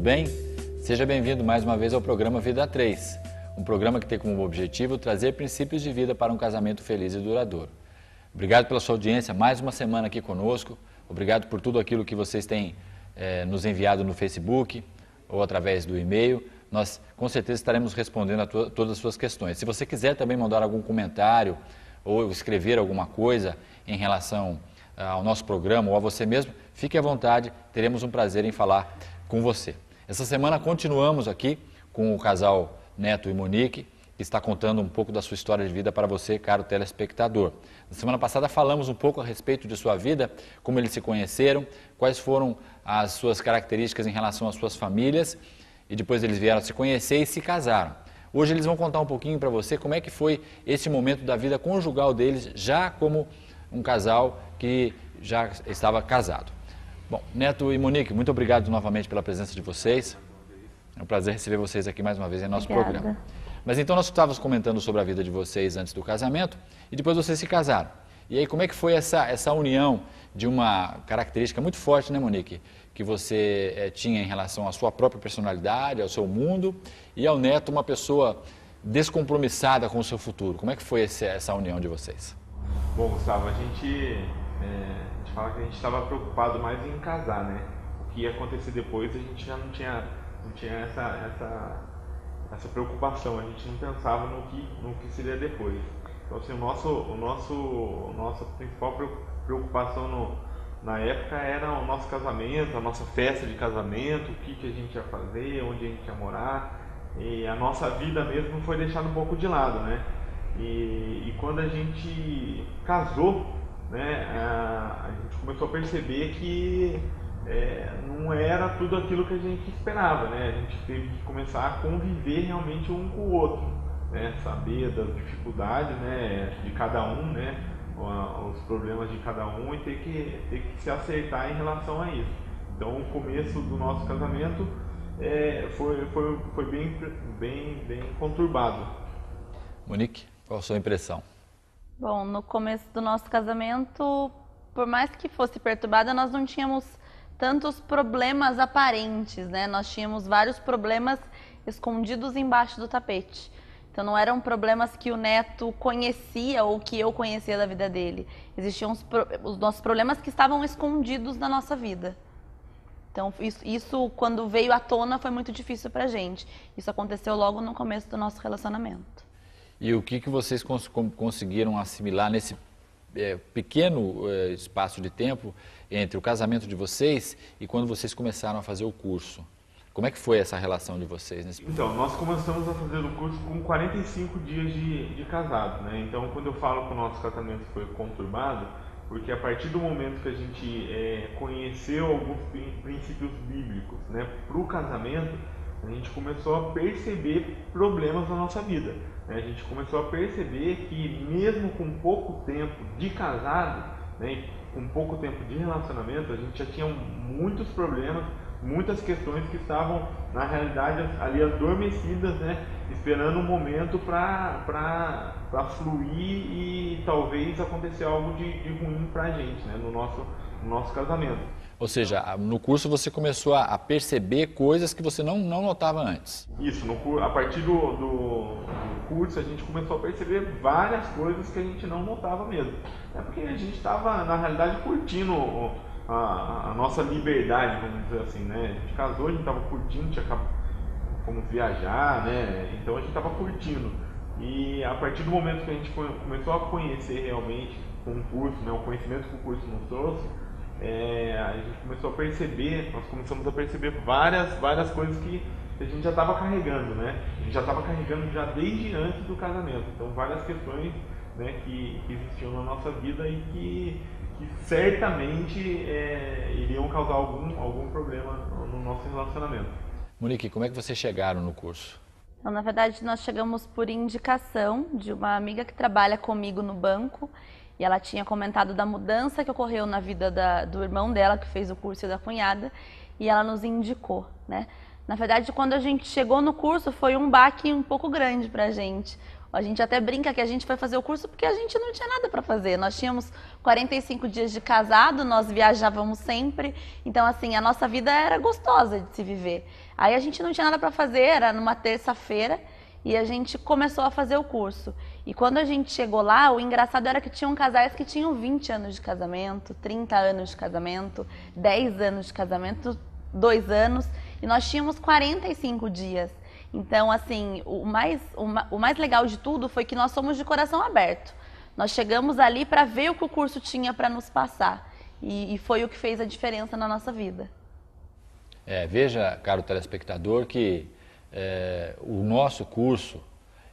bem? Seja bem-vindo mais uma vez ao programa Vida 3, um programa que tem como objetivo trazer princípios de vida para um casamento feliz e duradouro. Obrigado pela sua audiência, mais uma semana aqui conosco, obrigado por tudo aquilo que vocês têm nos enviado no Facebook ou através do e-mail. Nós com certeza estaremos respondendo a todas as suas questões. Se você quiser também mandar algum comentário ou escrever alguma coisa em relação ao nosso programa ou a você mesmo, fique à vontade, teremos um prazer em falar com você. Essa semana continuamos aqui com o casal Neto e Monique, que está contando um pouco da sua história de vida para você, caro telespectador. Na semana passada falamos um pouco a respeito de sua vida, como eles se conheceram, quais foram as suas características em relação às suas famílias, e depois eles vieram a se conhecer e se casaram. Hoje eles vão contar um pouquinho para você como é que foi esse momento da vida conjugal deles, já como um casal que já estava casado. Bom, Neto e Monique, muito obrigado novamente pela presença de vocês. É um prazer receber vocês aqui mais uma vez em nosso programa. Mas então nós estávamos comentando sobre a vida de vocês antes do casamento e depois vocês se casaram. E aí como é que foi essa união de uma característica muito forte, né, Monique? Que você tinha em relação à sua própria personalidade, ao seu mundo, e ao Neto, uma pessoa descompromissada com o seu futuro. Como é que foi essa união de vocês? Bom, Gustavo, a gente fala que a gente estava preocupado mais em casar, né? O que ia acontecer depois a gente já não tinha essa preocupação, a gente não pensava no que seria depois. Então, assim, nossa principal preocupação na época era o nosso casamento, a nossa festa de casamento, o que a gente ia fazer, onde a gente ia morar, e a nossa vida mesmo foi deixada um pouco de lado, né? E quando a gente casou, né, a gente começou a perceber que não era tudo aquilo que a gente esperava, né? A gente teve que começar a conviver realmente um com o outro, né? Saber das dificuldades, né, de cada um, né? Os problemas de cada um e ter que se acertar em relação a isso. Então, o começo do nosso casamento foi bem conturbado. Monique, qual a sua impressão? Bom, no começo do nosso casamento, por mais que fosse perturbada, nós não tínhamos tantos problemas aparentes, né? Nós tínhamos vários problemas escondidos embaixo do tapete. Então não eram problemas que o Neto conhecia ou que eu conhecia da vida dele. Existiam os nossos problemas que estavam escondidos na nossa vida. Então isso quando veio à tona foi muito difícil pra gente. Isso aconteceu logo no começo do nosso relacionamento. E o que vocês conseguiram assimilar nesse pequeno espaço de tempo entre o casamento de vocês e quando vocês começaram a fazer o curso? Como é que foi essa relação de vocês? Então, nós começamos a fazer o curso com 45 dias de casado, né? Então, quando eu falo que o nosso casamento foi conturbado, porque a partir do momento que a gente conheceu alguns princípios bíblicos, né, para o casamento, a gente começou a perceber problemas na nossa vida. Né? A gente começou a perceber que mesmo com pouco tempo de casado, né, com pouco tempo de relacionamento, a gente já tinha muitos problemas, muitas questões que estavam, na realidade, ali adormecidas, né, esperando um momento para fluir e talvez acontecer algo de ruim para a gente, né, no nosso casamento. Ou seja, no curso você começou a perceber coisas que você não notava antes. Isso, a partir do curso a gente começou a perceber várias coisas que a gente não notava mesmo. É porque a gente estava, na realidade, curtindo a nossa liberdade, vamos dizer assim, né? A gente casou, a gente estava curtindo, fomos viajar, né? Então a gente estava curtindo. E a partir do momento que a gente começou a conhecer realmente com o curso, né, o conhecimento que o curso nos trouxe, a gente começou a perceber, nós começamos a perceber várias coisas que a gente já estava carregando, né? A gente já estava carregando já desde antes do casamento. Então várias questões, né, que existiam na nossa vida e que certamente iriam causar algum problema no nosso relacionamento. Monique, como é que vocês chegaram no curso? Então, na verdade, nós chegamos por indicação de uma amiga que trabalha comigo no banco e ela tinha comentado da mudança que ocorreu na vida do irmão dela, que fez o curso, e da cunhada, e ela nos indicou, né? Na verdade, quando a gente chegou no curso, foi um baque um pouco grande pra gente. A gente até brinca que a gente foi fazer o curso porque a gente não tinha nada para fazer. Nós tínhamos 45 dias de casado, nós viajávamos sempre. Então, assim, a nossa vida era gostosa de se viver. Aí a gente não tinha nada para fazer, era numa terça-feira e a gente começou a fazer o curso. E quando a gente chegou lá, o engraçado era que tinham casais que tinham 20 anos de casamento, 30 anos de casamento, 10 anos de casamento, 2 anos. E nós tínhamos 45 dias. Então, assim, o mais legal de tudo foi que nós somos de coração aberto. Nós chegamos ali para ver o que o curso tinha para nos passar. E foi o que fez a diferença na nossa vida. Veja, caro telespectador, que o nosso curso,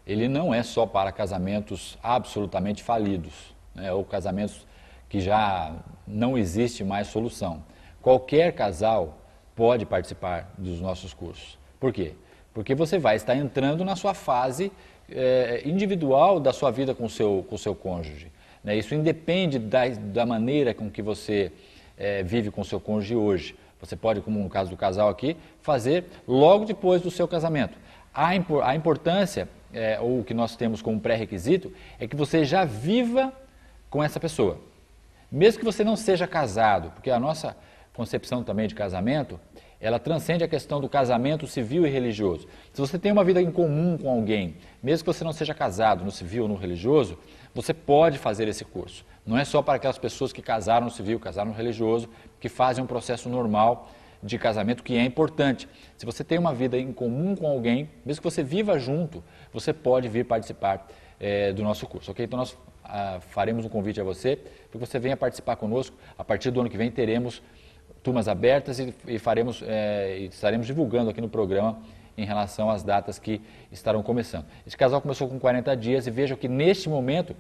ele não é só para casamentos absolutamente falidos, né, ou casamentos que já não existe mais solução. Qualquer casal pode participar dos nossos cursos. Por quê? Porque você vai estar entrando na sua fase individual da sua vida com o seu cônjuge. Né? Isso independe da maneira com que você vive com o seu cônjuge hoje. Você pode, como no caso do casal aqui, fazer logo depois do seu casamento. A importância, ou o que nós temos como pré-requisito, é que você já viva com essa pessoa. Mesmo que você não seja casado, porque a nossa concepção também de casamento, ela transcende a questão do casamento civil e religioso. Se você tem uma vida em comum com alguém, mesmo que você não seja casado no civil ou no religioso, você pode fazer esse curso. Não é só para aquelas pessoas que casaram no civil, casaram no religioso, que fazem um processo normal de casamento, que é importante. Se você tem uma vida em comum com alguém, mesmo que você viva junto, você pode vir participar do nosso curso, ok? Então nós faremos um convite a você, para que você venha participar conosco. A partir do ano que vem teremos turmas abertas e estaremos divulgando aqui no programa em relação às datas que estarão começando. Esse casal começou com 40 dias e vejam que neste momento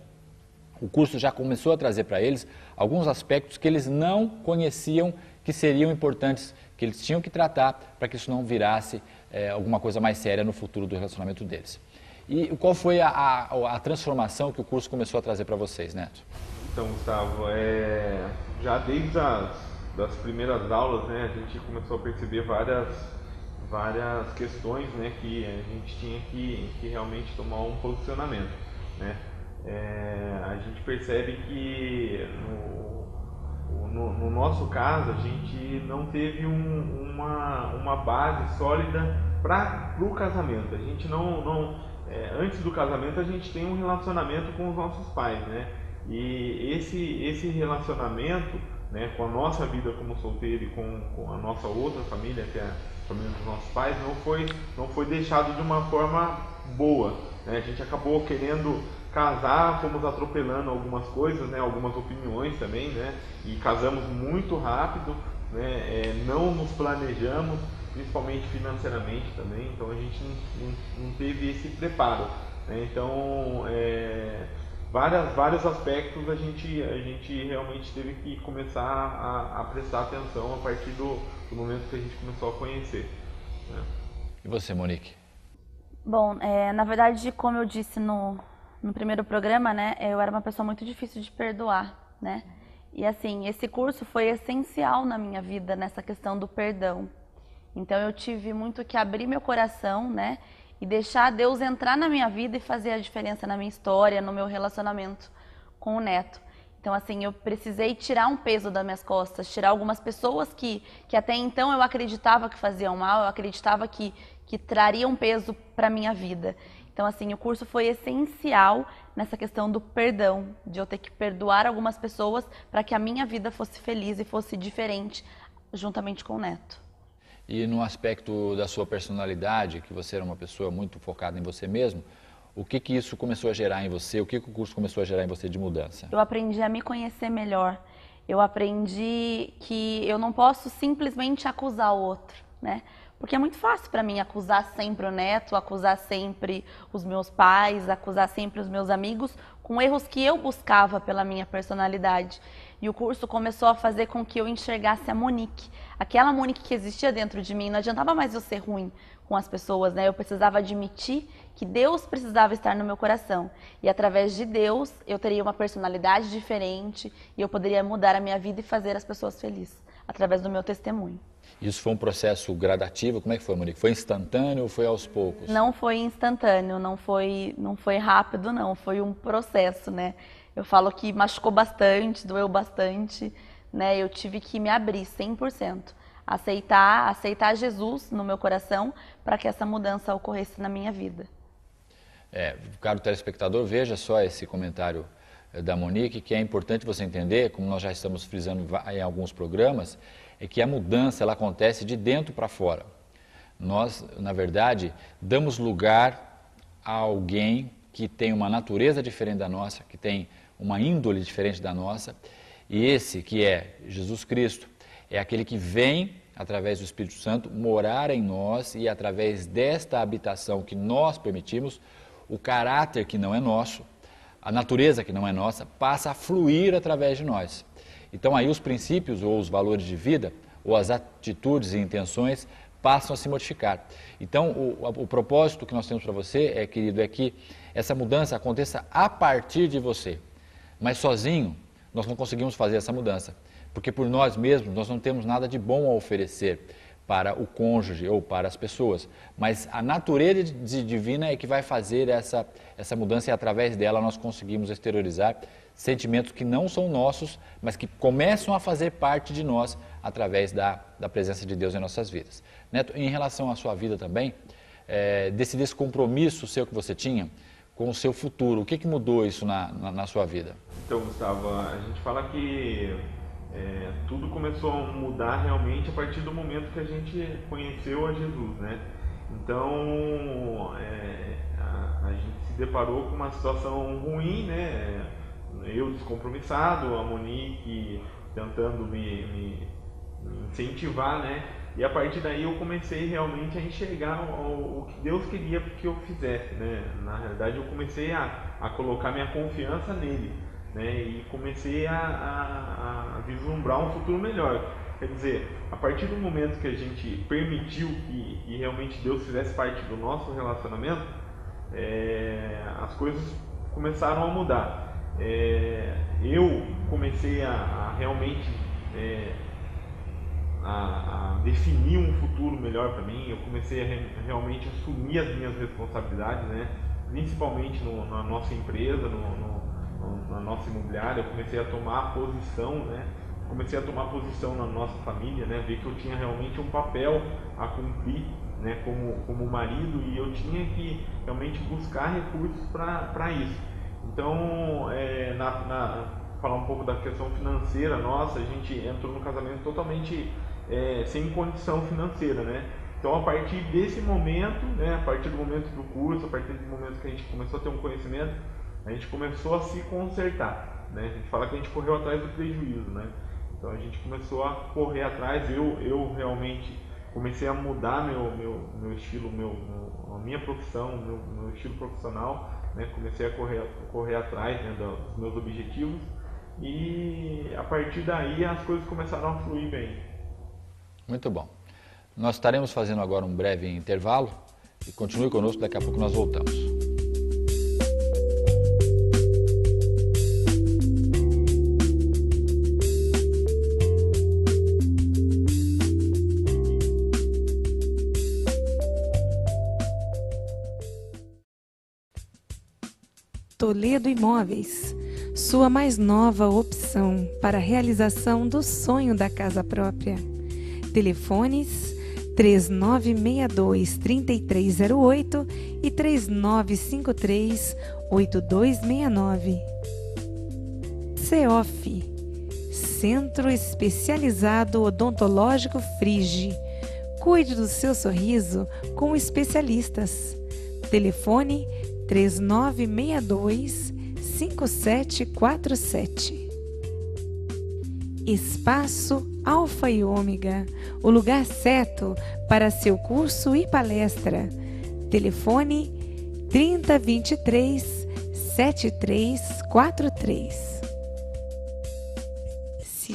o curso já começou a trazer para eles alguns aspectos que eles não conheciam que seriam importantes, que eles tinham que tratar para que isso não virasse alguma coisa mais séria no futuro do relacionamento deles. E qual foi a transformação que o curso começou a trazer para vocês, Neto? Então, Gustavo, já desde das primeiras aulas, né, a gente começou a perceber várias questões, né, que a gente tinha que realmente tomar um posicionamento, né. A gente percebe que no nosso caso a gente não teve uma base sólida para o casamento. A gente antes do casamento a gente tem um relacionamento com os nossos pais, né, e esse relacionamento, né, com a nossa vida como solteiro e com a nossa outra família, que é a família dos nossos pais, não foi deixado de uma forma boa, né? A gente acabou querendo casar, fomos atropelando algumas coisas, né, algumas opiniões também, né, e casamos muito rápido, né, não nos planejamos, principalmente financeiramente também, então a gente não teve esse preparo, né? Então vários aspectos a gente realmente teve que começar a prestar atenção a partir do momento que a gente começou a conhecer, né? E você, Monique? Bom, na verdade, como eu disse no primeiro programa, né, eu era uma pessoa muito difícil de perdoar, né? E assim, esse curso foi essencial na minha vida nessa questão do perdão. Então eu tive muito que abrir meu coração, né, e deixar Deus entrar na minha vida e fazer a diferença na minha história, no meu relacionamento com o Neto. Então, assim, eu precisei tirar um peso das minhas costas, tirar algumas pessoas que até então eu acreditava que faziam mal, eu acreditava que trariam peso para a minha vida. Então, assim, o curso foi essencial nessa questão do perdão, de eu ter que perdoar algumas pessoas para que a minha vida fosse feliz e fosse diferente juntamente com o Neto. E no aspecto da sua personalidade, que você era uma pessoa muito focada em você mesmo, o que isso começou a gerar em você? O que o curso começou a gerar em você de mudança? Eu aprendi a me conhecer melhor. Eu aprendi que eu não posso simplesmente acusar o outro, né? Porque é muito fácil para mim acusar sempre o Neto, acusar sempre os meus pais, acusar sempre os meus amigos com erros que eu buscava pela minha personalidade. E o curso começou a fazer com que eu enxergasse a Monique. Aquela Monique que existia dentro de mim. Não adiantava mais eu ser ruim com as pessoas, né? Eu precisava admitir que Deus precisava estar no meu coração. E através de Deus, eu teria uma personalidade diferente e eu poderia mudar a minha vida e fazer as pessoas felizes, através do meu testemunho. Isso foi um processo gradativo? Como é que foi, Monique? Foi instantâneo ou foi aos poucos? Não foi instantâneo, não foi rápido, não. Foi um processo, né? Eu falo que machucou bastante, doeu bastante, né? Eu tive que me abrir 100%. Aceitar Jesus no meu coração para que essa mudança ocorresse na minha vida. Caro telespectador, veja só esse comentário da Monique, que é importante você entender, como nós já estamos frisando em alguns programas, é que a mudança ela acontece de dentro para fora. Nós, na verdade, damos lugar a alguém que tem uma natureza diferente da nossa, que tem uma índole diferente da nossa, e esse que é Jesus Cristo, é aquele que vem, através do Espírito Santo, morar em nós e através desta habitação que nós permitimos, o caráter que não é nosso, a natureza que não é nossa, passa a fluir através de nós. Então aí os princípios ou os valores de vida, ou as atitudes e intenções passam a se modificar. Então o propósito que nós temos para você, querido, é que essa mudança aconteça a partir de você. Mas sozinho nós não conseguimos fazer essa mudança. Porque por nós mesmos, nós não temos nada de bom a oferecer para o cônjuge ou para as pessoas. Mas a natureza divina é que vai fazer essa mudança e através dela nós conseguimos exteriorizar sentimentos que não são nossos, mas que começam a fazer parte de nós através da presença de Deus em nossas vidas. Neto, em relação à sua vida também, desse descompromisso seu que você tinha com o seu futuro, o que mudou isso na sua vida? Então, Gustavo, a gente fala que tudo começou a mudar realmente a partir do momento que a gente conheceu a Jesus, né? Então, a gente se deparou com uma situação ruim, né? Eu descompromissado, a Monique tentando me incentivar, né? E a partir daí eu comecei realmente a enxergar o que Deus queria que eu fizesse, né? Na realidade eu comecei a colocar minha confiança nele, né? E comecei a vislumbrar um futuro melhor. Quer dizer, a partir do momento que a gente permitiu que realmente Deus fizesse parte do nosso relacionamento, as coisas começaram a mudar. Eu comecei a realmente a definir um futuro melhor para mim. Eu comecei a realmente assumir as minhas responsabilidades, né? Principalmente na nossa empresa, na nossa imobiliária. Eu comecei a tomar posição, né? Comecei a tomar posição na nossa família, né? Ver que eu tinha realmente um papel a cumprir, né? Como marido, e eu tinha que realmente buscar recursos para isso. Então, falar um pouco da questão financeira nossa, a gente entrou no casamento totalmente sem condição financeira, né? Então, a partir desse momento, né? A partir do momento do curso, a partir do momento que a gente começou a ter um conhecimento, a gente começou a se consertar, né? A gente fala que a gente correu atrás do prejuízo, né? Então, a gente começou a correr atrás. Eu realmente comecei a mudar meu estilo, a minha profissão, meu estilo profissional, né? Comecei a correr atrás, né, dos meus objetivos, e a partir daí as coisas começaram a fluir bem. Muito bom. Nós estaremos fazendo agora um breve intervalo e continue conosco, daqui a pouco nós voltamos. Toledo Imóveis, sua mais nova opção para a realização do sonho da casa própria. Telefones 3962-3308 e 3953-8269. CEOF, Centro Especializado Odontológico Frige. Cuide do seu sorriso com especialistas. Telefone 3962-5747. Espaço Alfa e Ômega, o lugar certo para seu curso e palestra. Telefone 3023-7343.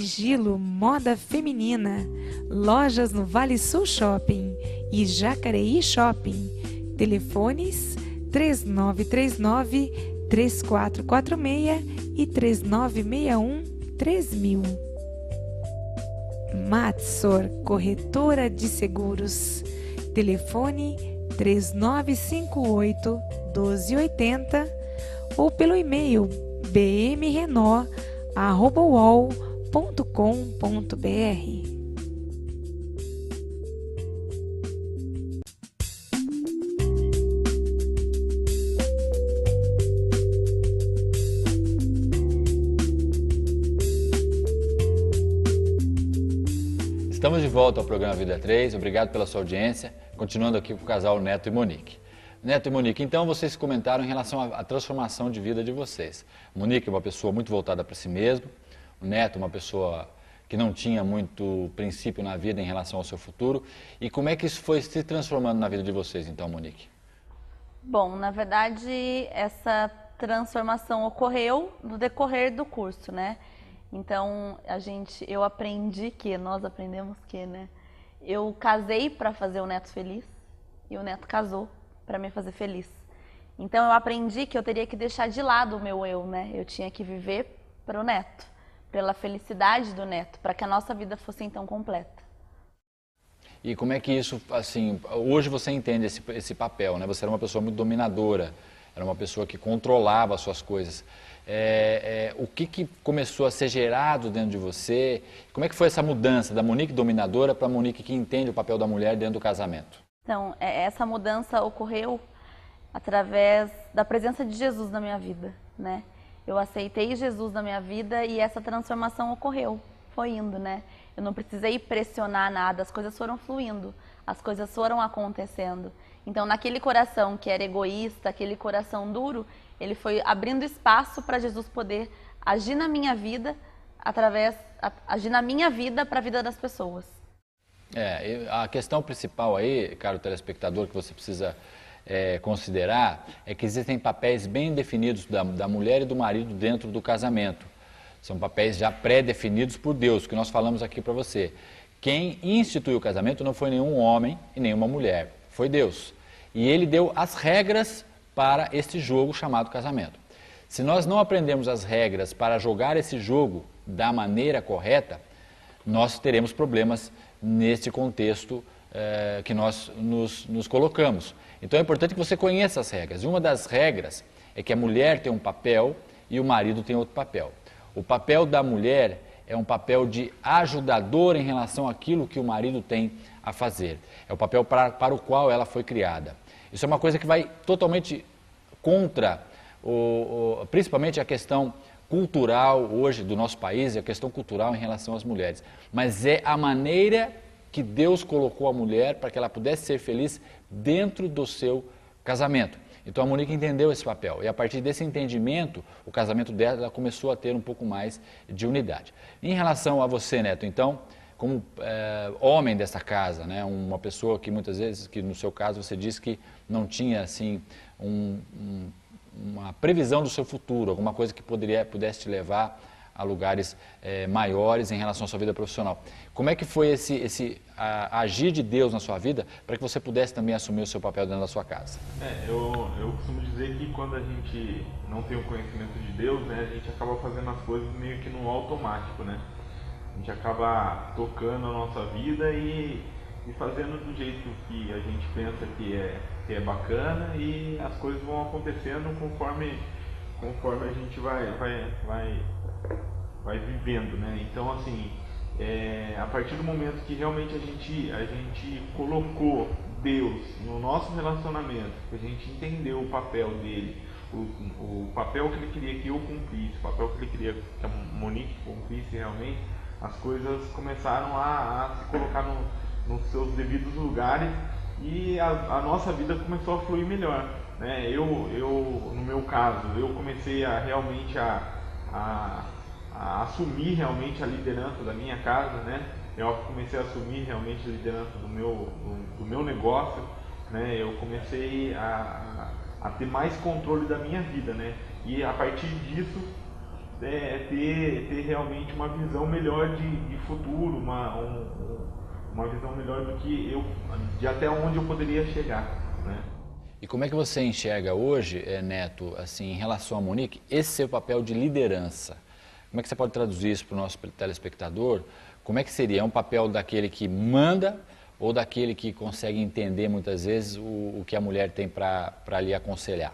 Sigilo Moda Feminina, lojas no Vale Sul Shopping e Jacareí Shopping. Telefones 3939-3446 e 3961-3000. Matsor Corretora de Seguros. Telefone 3958-1280 ou pelo e-mail bmrenó@uol.com.br. Estamos de volta ao programa Vida 3, obrigado pela sua audiência, continuando aqui com o casal Neto e Monique. Neto e Monique, então vocês comentaram em relação à transformação de vida de vocês. Monique é uma pessoa muito voltada para si mesma, o Neto uma pessoa que não tinha muito princípio na vida em relação ao seu futuro. E como é que isso foi se transformando na vida de vocês, então, Monique? Bom, na verdade, essa transformação ocorreu no decorrer do curso, né? Então, nós aprendemos que, né? Eu casei para fazer o Neto feliz e o Neto casou para me fazer feliz. Então, eu aprendi que eu teria que deixar de lado o meu eu, né? Eu tinha que viver para o Neto, pela felicidade do Neto, para que a nossa vida fosse então completa. E como é que isso, assim, hoje você entende esse papel, né? Você era uma pessoa muito dominadora, era uma pessoa que controlava as suas coisas. O que começou a ser gerado dentro de você? Como é que foi essa mudança da Monique dominadora para a Monique que entende o papel da mulher dentro do casamento? Então, essa mudança ocorreu através da presença de Jesus na minha vida, né? Eu aceitei Jesus na minha vida e essa transformação ocorreu, foi indo, né? Eu não precisei pressionar nada, as coisas foram fluindo, as coisas foram acontecendo. Então, naquele coração que era egoísta, aquele coração duro, ele foi abrindo espaço para Jesus poder agir na minha vida, agir na minha vida para a vida das pessoas. A questão principal aí, caro telespectador, que você precisa considerar, é que existem papéis bem definidos da mulher e do marido dentro do casamento. São papéis já pré-definidos por Deus, que nós falamos aqui para você. Quem instituiu o casamento não foi nenhum homem e nenhuma mulher, foi Deus. E Ele deu as regras para este jogo chamado casamento. Se nós não aprendemos as regras para jogar esse jogo da maneira correta, nós teremos problemas neste contexto que nós nos colocamos. Então é importante que você conheça as regras. E uma das regras é que a mulher tem um papel e o marido tem outro papel. O papel da mulher é um papel de ajudador em relação àquilo que o marido tem a fazer. É o papel para o qual ela foi criada. Isso é uma coisa que vai totalmente contra, principalmente a questão cultural hoje do nosso país, a questão cultural em relação às mulheres. Mas é a maneira que Deus colocou a mulher para que ela pudesse ser feliz dentro do seu casamento. Então a Monique entendeu esse papel e a partir desse entendimento, o casamento dela começou a ter um pouco mais de unidade. Em relação a você, Neto, então, como homem dessa casa, né, uma pessoa que muitas vezes, que no seu caso você disse que não tinha assim uma previsão do seu futuro, alguma coisa que pudesse te levar a lugares maiores em relação à sua vida profissional. Como é que foi esse agir de Deus na sua vida para que você pudesse também assumir o seu papel dentro da sua casa? Eu costumo dizer que quando a gente não tem o conhecimento de Deus, né, a gente acaba fazendo as coisas meio que no automático, né? A gente acaba tocando a nossa vida e fazendo do jeito que a gente pensa que é bacana e as coisas vão acontecendo conforme a gente vai vivendo, né? Então, assim, a partir do momento que realmente a gente colocou Deus no nosso relacionamento, que a gente entendeu o papel dele, o papel que ele queria que eu cumprisse, o papel que ele queria que a Monique cumprisse realmente, as coisas começaram a se colocar nos seus devidos lugares e a nossa vida começou a fluir melhor, né? No meu caso, eu comecei a realmente a assumir realmente a liderança da minha casa, né? Eu comecei a assumir realmente a liderança do meu negócio, né? Eu comecei a ter mais controle da minha vida, né? E a partir disso ter realmente uma visão melhor de futuro, uma visão melhor do que de até onde eu poderia chegar, né? E como é que você enxerga hoje, Neto, assim, em relação a Monique, esse seu papel de liderança? Como é que você pode traduzir isso para o nosso telespectador? Como é que seria? É um papel daquele que manda ou daquele que consegue entender muitas vezes o que a mulher tem para lhe aconselhar?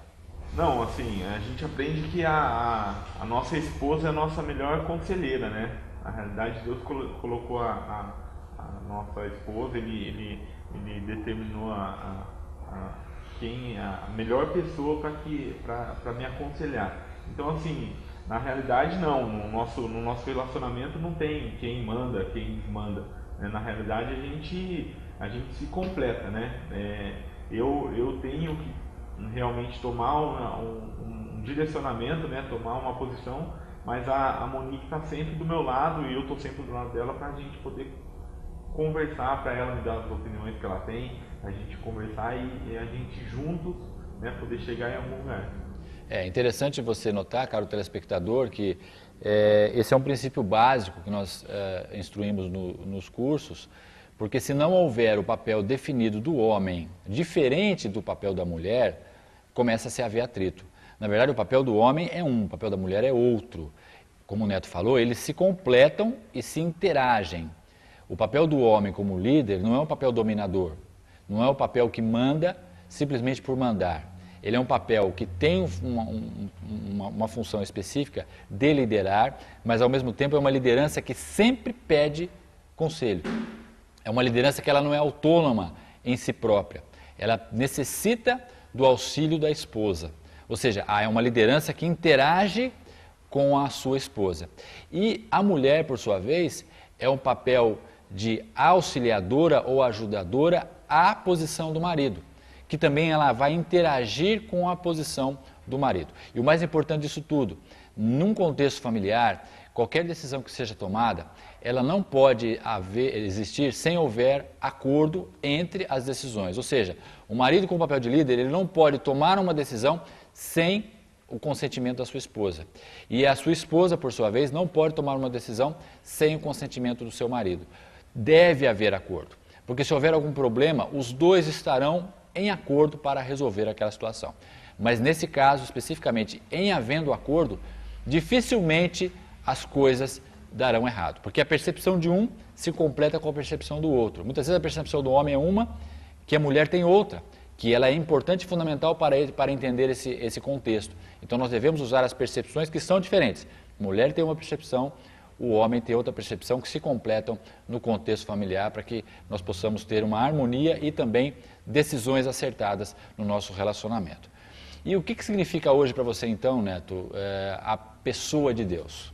Não, assim, a gente aprende que a nossa esposa é a nossa melhor conselheira, né? Na realidade, Deus colocou a nossa esposa, ele determinou a melhor pessoa para me aconselhar. Então, assim, na realidade não, no nosso relacionamento não tem quem manda, quem desmanda, né? Na realidade a gente se completa, né? Eu tenho que realmente tomar um direcionamento, né? Tomar uma posição, mas a Monique está sempre do meu lado e eu estou sempre do lado dela para a gente poder conversar, para ela me dar as opiniões que ela tem, a gente conversar e a gente juntos, né, poder chegar em algum lugar. É interessante você notar, caro telespectador, que esse é um princípio básico que nós instruímos nos cursos, porque se não houver o papel definido do homem, diferente do papel da mulher, começa a haver atrito. Na verdade, o papel do homem é um, o papel da mulher é outro. Como o Neto falou, eles se completam e se interagem. O papel do homem como líder não é um papel dominador, não é o papel que manda simplesmente por mandar. Ele é um papel que tem uma função específica de liderar, mas ao mesmo tempo é uma liderança que sempre pede conselho. É uma liderança que ela não é autônoma em si própria. Ela necessita do auxílio da esposa. Ou seja, é uma liderança que interage com a sua esposa. E a mulher, por sua vez, é um papel de auxiliadora ou ajudadora à posição do marido, que também ela vai interagir com a posição do marido. E o mais importante disso tudo, num contexto familiar, qualquer decisão que seja tomada, ela não pode existir sem houver acordo entre as decisões. Ou seja, o marido com o papel de líder, ele não pode tomar uma decisão sem o consentimento da sua esposa. E a sua esposa, por sua vez, não pode tomar uma decisão sem o consentimento do seu marido. Deve haver acordo, porque se houver algum problema, os dois estarão em acordo para resolver aquela situação. Mas nesse caso, especificamente, em havendo acordo, dificilmente as coisas darão errado, porque a percepção de um se completa com a percepção do outro. Muitas vezes a percepção do homem é uma, que a mulher tem outra, que ela é importante e fundamental para entender esse contexto. Então nós devemos usar as percepções que são diferentes. A mulher tem uma percepção, o homem tem outra percepção, que se completam no contexto familiar para que nós possamos ter uma harmonia e também decisões acertadas no nosso relacionamento. E o que significa hoje para você então, Neto, a pessoa de Deus?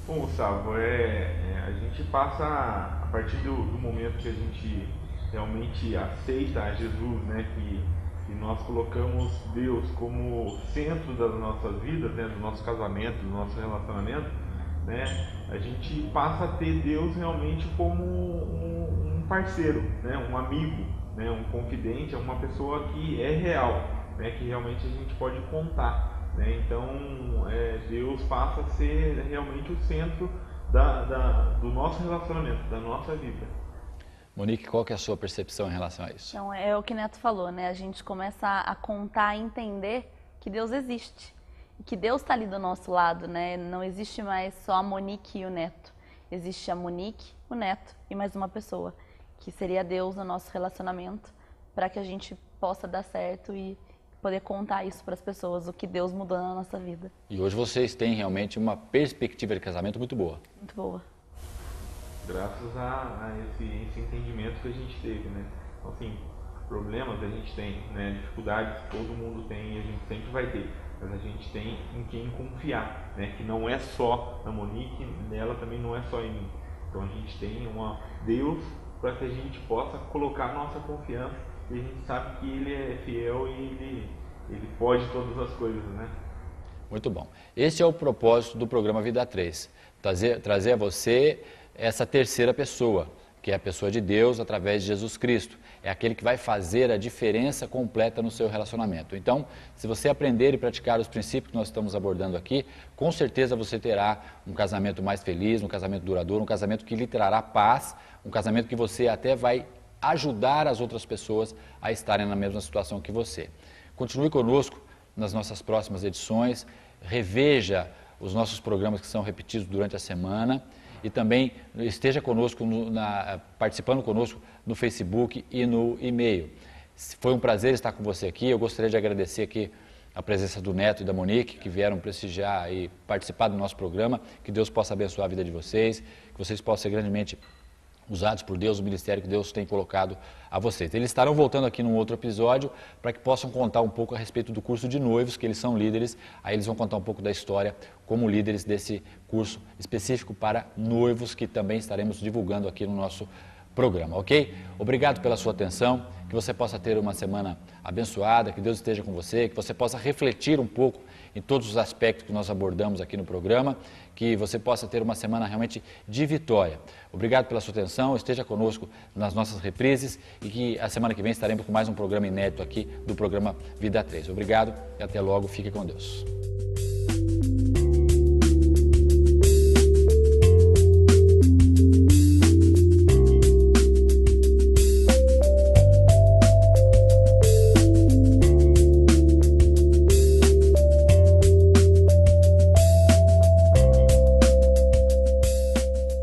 Bom, Gustavo, a gente passa, a partir do momento que a gente realmente aceita Jesus, né, que nós colocamos Deus como centro das nossas vidas, né, do nosso casamento, do nosso relacionamento, né, a gente passa a ter Deus realmente como um parceiro, né, um amigo, né, um confidente, uma pessoa que é real, né, que realmente a gente pode contar. Né? Então, Deus passa a ser realmente o centro do nosso relacionamento, da nossa vida. Monique, qual que é a sua percepção em relação a isso? Então, é o que o Neto falou, né? A gente começa a contar e entender que Deus existe. E que Deus está ali do nosso lado, né? Não existe mais só a Monique e o Neto. Existe a Monique, o Neto e mais uma pessoa, que seria Deus no nosso relacionamento, para que a gente possa dar certo e poder contar isso para as pessoas, o que Deus mudou na nossa vida. E hoje vocês têm realmente uma perspectiva de casamento muito boa. Muito boa. Graças a esse entendimento que a gente teve, né? Então, assim, problemas a gente tem, né? Dificuldades todo mundo tem e a gente sempre vai ter. Mas a gente tem em quem confiar, né? Que não é só na Monique, nela também não é só em mim. Então a gente tem Deus para que a gente possa colocar nossa confiança. E a gente sabe que Ele é fiel e Ele pode todas as coisas, né? Muito bom. Esse é o propósito do programa Vida 3. Trazer a você essa terceira pessoa, que é a pessoa de Deus através de Jesus Cristo. É aquele que vai fazer a diferença completa no seu relacionamento. Então, se você aprender e praticar os princípios que nós estamos abordando aqui, com certeza você terá um casamento mais feliz, um casamento duradouro, um casamento que lhe trará paz, um casamento que você até vai ajudar as outras pessoas a estarem na mesma situação que você. Continue conosco nas nossas próximas edições, reveja os nossos programas que são repetidos durante a semana e também esteja conosco, participando conosco no Facebook e no e-mail. Foi um prazer estar com você aqui. Eu gostaria de agradecer aqui a presença do Neto e da Monique, que vieram prestigiar e participar do nosso programa. Que Deus possa abençoar a vida de vocês, que vocês possam ser grandemente usados por Deus, o ministério que Deus tem colocado a vocês. Eles estarão voltando aqui num outro episódio para que possam contar um pouco a respeito do curso de noivos, que eles são líderes. Aí eles vão contar um pouco da história como líderes desse curso específico para noivos, que também estaremos divulgando aqui no nosso programa, ok? Obrigado pela sua atenção, que você possa ter uma semana abençoada, que Deus esteja com você, que você possa refletir um pouco em todos os aspectos que nós abordamos aqui no programa, que você possa ter uma semana realmente de vitória. Obrigado pela sua atenção, esteja conosco nas nossas reprises e que a semana que vem estaremos com mais um programa inédito aqui do programa Vida 3. Obrigado e até logo, fique com Deus.